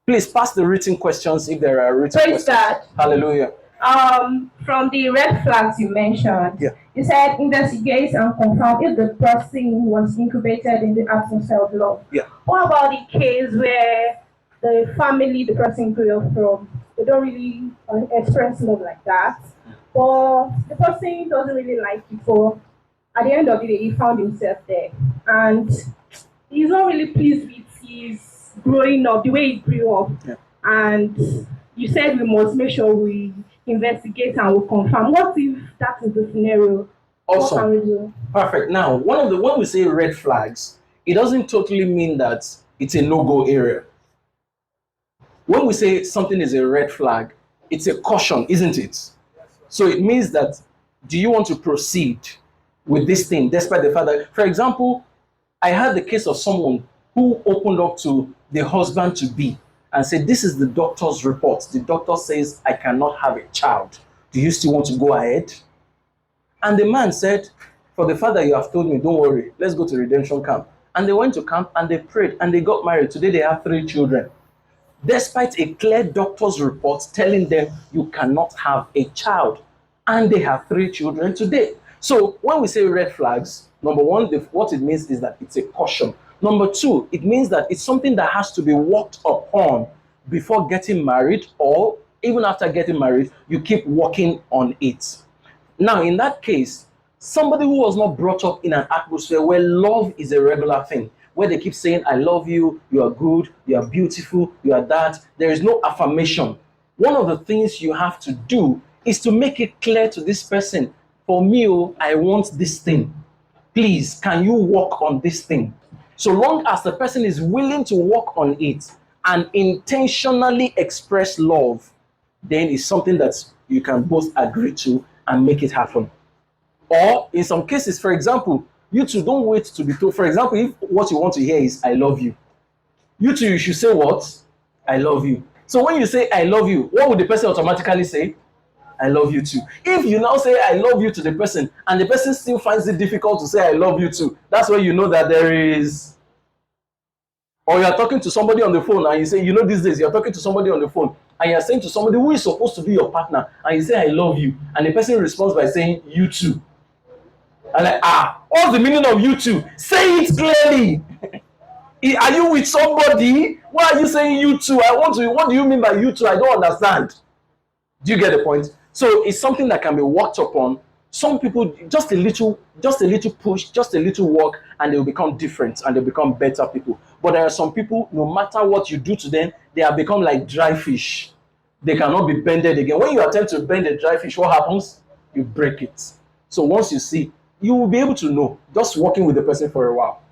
Please pass the written questions if there are written Praise questions. God. Hallelujah. From the red flags you mentioned, Yeah. you said investigate and confirm if the person was incubated in the absence of love. Yeah. What about the case where the family the person grew up from, they don't really express love like that, but the person doesn't really like you, so at the end of the day, he found himself there, and he's not really pleased with his growing up, the way he grew up. Yeah. And you said we must make sure we investigate and we confirm. What if that is the scenario? What can we Awesome. do? Perfect. Now, when we say red flags, it doesn't totally mean that it's a no-go area. When we say something is a red flag, it's a caution, isn't it? So it means that, do you want to proceed with this thing despite the fact that, for example, I had the case of someone who opened up to the husband to be and said, this is the doctor's report. The doctor says I cannot have a child. Do you still want to go ahead? And the man said, for the fact that you have told me, don't worry, let's go to redemption camp. And they went to camp and they prayed and they got married. Today they have 3 children. Despite a clear doctor's report telling them you cannot have a child. And they have 3 children today. So when we say red flags, number one, what it means is that it's a caution. Number two, it means that it's something that has to be worked upon before getting married, or even after getting married, you keep working on it. Now, in that case, somebody who was not brought up in an atmosphere where love is a regular thing, where they keep saying, I love you, you are good, you are beautiful, you are that, there is no affirmation. One of the things you have to do is to make it clear to this person, for me, I want this thing. Please, can you work on this thing? So long as the person is willing to work on it and intentionally express love, then it's something that you can both agree to and make it happen. Or in some cases, for example, you two don't wait to be told. For example, if what you want to hear is I love you, you two, you should say what? I love you. So when you say I love you, what would the person automatically say? I love you too. If you now say I love you to the person and the person still finds it difficult to say I love you too, that's where you know that there is. Or you're talking to somebody on the phone and you say, you know, these days you're talking to somebody on the phone and you're saying to somebody who is supposed to be your partner and you say I love you, and the person responds by saying you too. And like, what's the meaning of you too? Say it clearly. Are you with somebody? Why are you saying you too? What do you mean by you too? I don't understand. Do you get the point? So it's something that can be worked upon. Some people, just a little push, just a little work, and they will become different and they'll become better people. But there are some people, no matter what you do to them, they have become like dry fish. They cannot be bended again. When you attempt to bend a dry fish, what happens? You break it. So once you see, you will be able to know, just working with the person for a while.